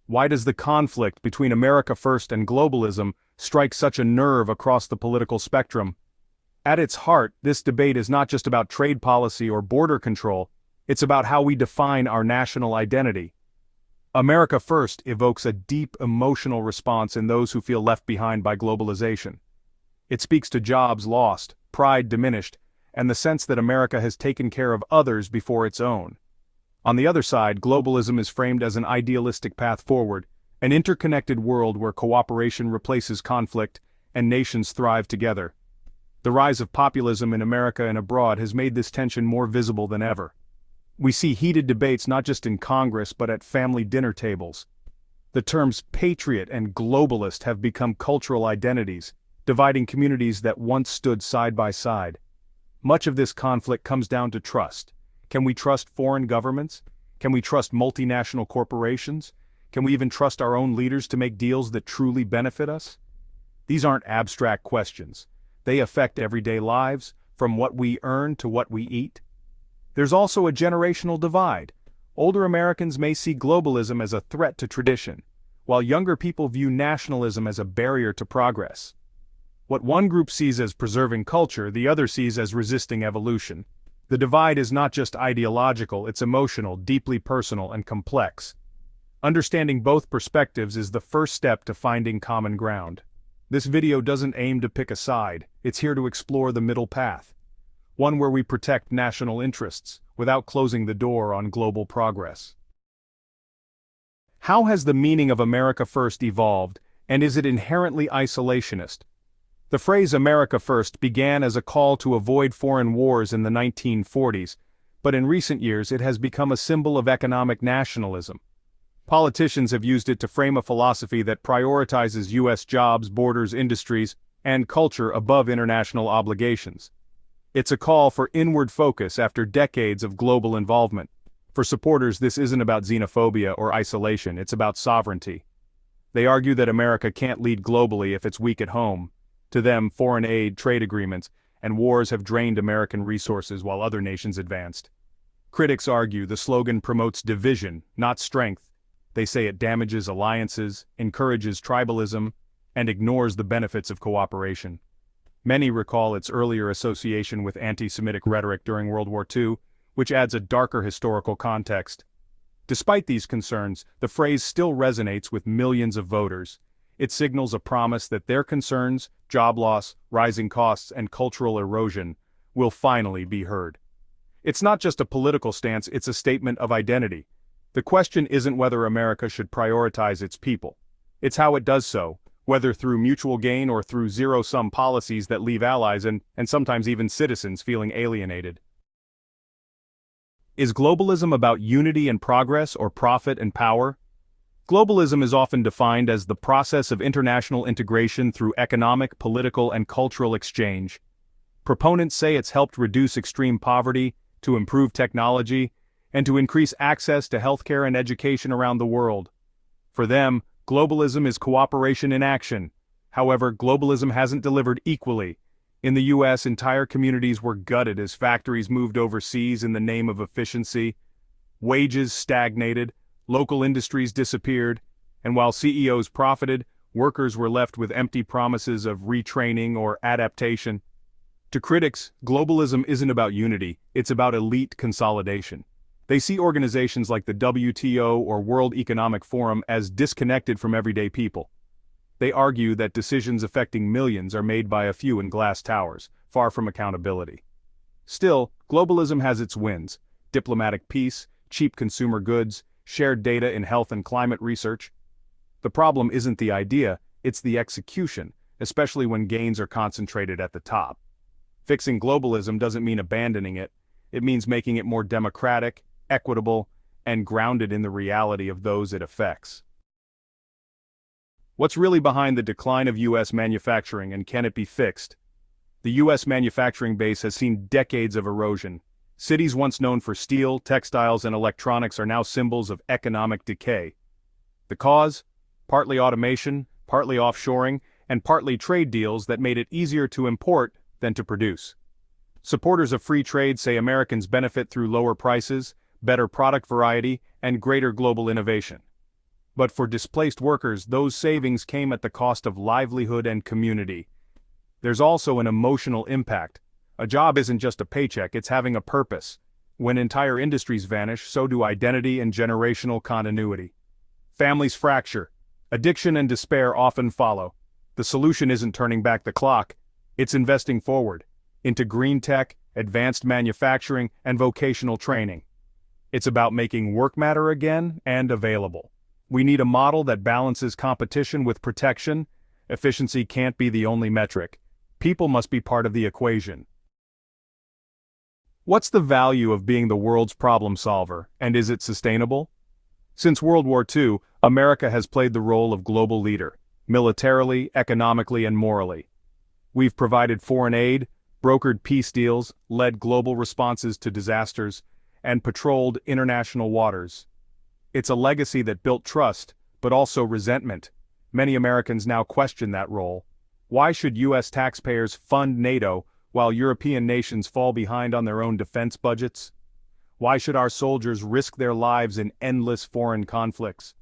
Why does the conflict between America First and globalism strike such a nerve across the political spectrum? At its heart, this debate is not just about trade policy or border control, it's about how we define our national identity. America First evokes a deep emotional response in those who feel left behind by globalization. It speaks to jobs lost, pride diminished, and the sense that America has taken care of others before its own. On the other side, globalism is framed as an idealistic path forward, an interconnected world where cooperation replaces conflict and nations thrive together. The rise of populism in America and abroad has made this tension more visible than ever. We see heated debates not just in Congress but at family dinner tables. The terms patriot and globalist have become cultural identities, dividing communities that once stood side by side. Much of this conflict comes down to trust. Can we trust foreign governments? Can we trust multinational corporations? Can we even trust our own leaders to make deals that truly benefit us? These aren't abstract questions. They affect everyday lives, from what we earn to what we eat. There's also a generational divide. Older Americans may see globalism as a threat to tradition, while younger people view nationalism as a barrier to progress. What one group sees as preserving culture, the other sees as resisting evolution. The divide is not just ideological, it's emotional, deeply personal, and complex. Understanding both perspectives is the first step to finding common ground. This video doesn't aim to pick a side, it's here to explore the middle path. One where we protect national interests, without closing the door on global progress. How has the meaning of America First evolved, and is it inherently isolationist? The phrase America First began as a call to avoid foreign wars in the 1940s, but in recent years it has become a symbol of economic nationalism. Politicians have used it to frame a philosophy that prioritizes U.S. jobs, borders, industries, and culture above international obligations. It's a call for inward focus after decades of global involvement. For supporters, this isn't about xenophobia or isolation, it's about sovereignty. They argue that America can't lead globally if it's weak at home. To them, foreign aid, trade agreements, and wars have drained American resources while other nations advanced. Critics argue the slogan promotes division, not strength. They say it damages alliances, encourages tribalism, and ignores the benefits of cooperation. Many recall its earlier association with anti-Semitic rhetoric during World War II, which adds a darker historical context. Despite these concerns, the phrase still resonates with millions of voters. It signals a promise that their concerns, job loss, rising costs, and cultural erosion, will finally be heard. It's not just a political stance, it's a statement of identity. The question isn't whether America should prioritize its people. It's how it does so, whether through mutual gain or through zero-sum policies that leave allies and sometimes even citizens feeling alienated. Is globalism about unity and progress or profit and power? Globalism is often defined as the process of international integration through economic, political, and cultural exchange. Proponents say it's helped reduce extreme poverty, to improve technology, and to increase access to healthcare and education around the world. For them, globalism is cooperation in action. However, globalism hasn't delivered equally. In the US, entire communities were gutted as factories moved overseas in the name of efficiency. Wages stagnated, local industries disappeared, and while CEOs profited, workers were left with empty promises of retraining or adaptation. To critics, globalism isn't about unity, it's about elite consolidation. They see organizations like the WTO or World Economic Forum as disconnected from everyday people. They argue that decisions affecting millions are made by a few in glass towers, far from accountability. Still, globalism has its wins: diplomatic peace, cheap consumer goods, shared data in health and climate research. The problem isn't the idea, it's the execution, especially when gains are concentrated at the top. Fixing globalism doesn't mean abandoning it, it means making it more democratic, equitable, and grounded in the reality of those it affects. What's really behind the decline of U.S. manufacturing, and can it be fixed? The U.S. manufacturing base has seen decades of erosion. Cities once known for steel, textiles, and electronics are now symbols of economic decay. The cause? Partly automation, partly offshoring, and partly trade deals that made it easier to import than to produce. Supporters of free trade say Americans benefit through lower prices, better product variety, and greater global innovation. But for displaced workers, those savings came at the cost of livelihood and community. There's also an emotional impact. A job isn't just a paycheck, it's having a purpose. When entire industries vanish, so do identity and generational continuity. Families fracture. Addiction and despair often follow. The solution isn't turning back the clock, it's investing forward, into green tech, advanced manufacturing, and vocational training. It's about making work matter again and available. We need a model that balances competition with protection. Efficiency can't be the only metric. People must be part of the equation. What's the value of being the world's problem solver, and is it sustainable? Since World War II, America has played the role of global leader, militarily, economically, and morally. We've provided foreign aid, brokered peace deals, led global responses to disasters, and patrolled international waters. It's a legacy that built trust, but also resentment. Many Americans now question that role. Why should U.S. taxpayers fund NATO while European nations fall behind on their own defense budgets? Why should our soldiers risk their lives in endless foreign conflicts?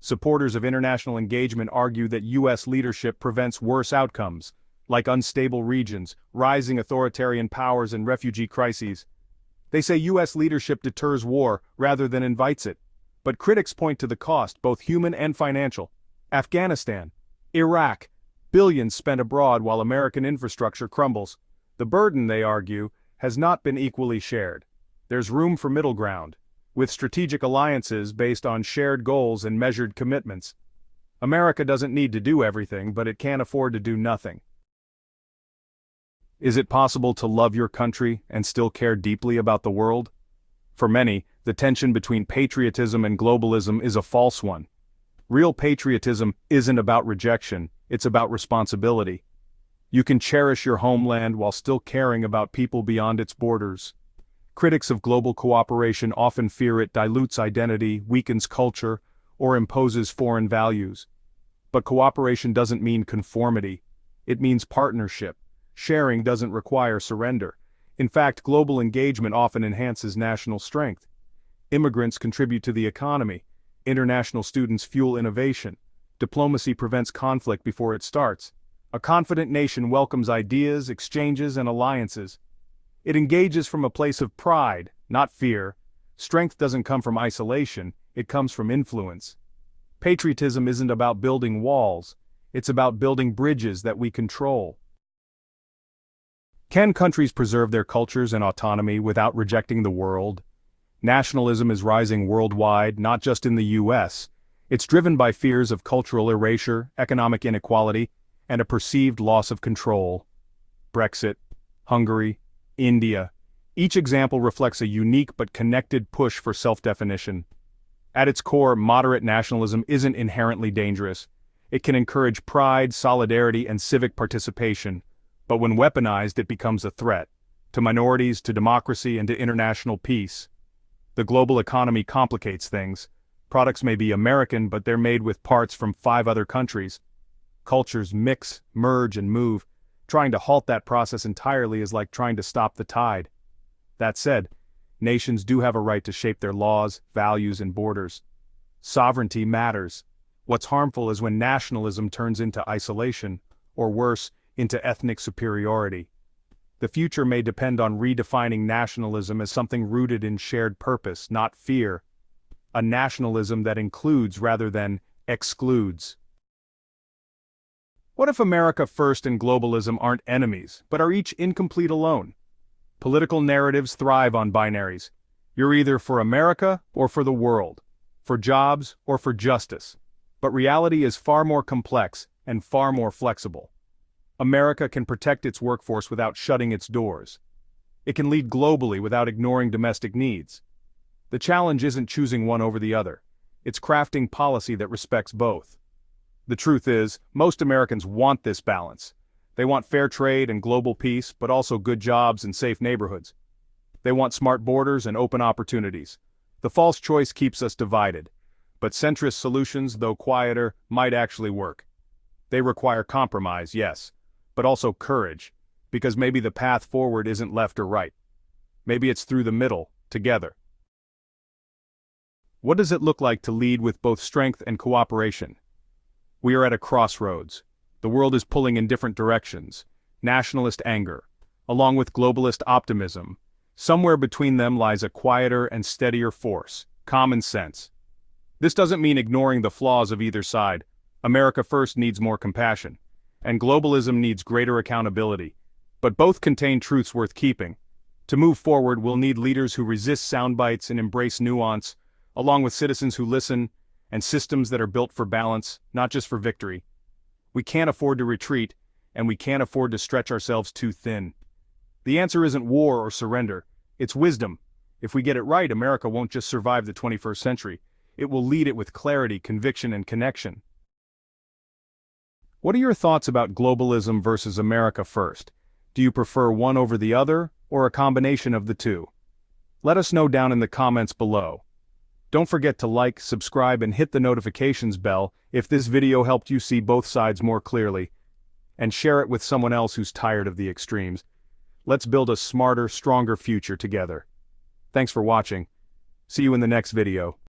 Supporters of international engagement argue that U.S. leadership prevents worse outcomes, like unstable regions, rising authoritarian powers, and refugee crises. They say U.S. leadership deters war rather than invites it. But critics point to the cost, both human and financial. Afghanistan, Iraq, billions spent abroad while American infrastructure crumbles. The burden, they argue, has not been equally shared. There's room for middle ground, with strategic alliances based on shared goals and measured commitments. America doesn't need to do everything, but it can't afford to do nothing. Is it possible to love your country and still care deeply about the world? For many, the tension between patriotism and globalism is a false one. Real patriotism isn't about rejection, it's about responsibility. You can cherish your homeland while still caring about people beyond its borders. Critics of global cooperation often fear it dilutes identity, weakens culture, or imposes foreign values. But cooperation doesn't mean conformity. It means partnership. Sharing doesn't require surrender. In fact, global engagement often enhances national strength. Immigrants contribute to the economy. International students fuel innovation. Diplomacy prevents conflict before it starts. A confident nation welcomes ideas, exchanges, and alliances. It engages from a place of pride, not fear. Strength doesn't come from isolation, it comes from influence. Patriotism isn't about building walls, it's about building bridges that we control. Can countries preserve their cultures and autonomy without rejecting the world? Nationalism is rising worldwide, not just in the US. It's driven by fears of cultural erasure, economic inequality, and a perceived loss of control. Brexit, Hungary, India. Each example reflects a unique but connected push for self-definition. At its core, moderate nationalism isn't inherently dangerous. It can encourage pride, solidarity, and civic participation. But when weaponized, it becomes a threat to minorities, to democracy, and to international peace. The global economy complicates things. Products may be American, but they're made with parts from 5 other countries. Cultures mix, merge, and move. Trying to halt that process entirely is like trying to stop the tide. That said, nations do have a right to shape their laws, values, and borders. Sovereignty matters. What's harmful is when nationalism turns into isolation, or worse, into ethnic superiority. The future may depend on redefining nationalism as something rooted in shared purpose, not fear. A nationalism that includes rather than excludes. What if America first and globalism aren't enemies, but are each incomplete alone? Political narratives thrive on binaries. You're either for America or for the world, for jobs or for justice. But reality is far more complex and far more flexible. America can protect its workforce without shutting its doors. It can lead globally without ignoring domestic needs. The challenge isn't choosing one over the other. It's crafting policy that respects both. The truth is, most Americans want this balance. They want fair trade and global peace, but also good jobs and safe neighborhoods. They want smart borders and open opportunities. The false choice keeps us divided. But centrist solutions, though quieter, might actually work. They require compromise, yes, but also courage, because maybe the path forward isn't left or right. Maybe it's through the middle, together. What does it look like to lead with both strength and cooperation? We are at a crossroads. The world is pulling in different directions. Nationalist anger, along with globalist optimism. Somewhere between them lies a quieter and steadier force, common sense. This doesn't mean ignoring the flaws of either side. America first needs more compassion, and globalism needs greater accountability. But both contain truths worth keeping. To move forward, we'll need leaders who resist soundbites and embrace nuance, along with citizens who listen, and systems that are built for balance, not just for victory. We can't afford to retreat, and we can't afford to stretch ourselves too thin. The answer isn't war or surrender, it's wisdom. If we get it right, America won't just survive the 21st century, it will lead it with clarity, conviction, and connection. What are your thoughts about globalism versus America first? Do you prefer one over the other, or a combination of the two? Let us know down in the comments below. Don't forget to like, subscribe, and hit the notifications bell if this video helped you see both sides more clearly. And share it with someone else who's tired of the extremes. Let's build a smarter, stronger future together. Thanks for watching. See you in the next video.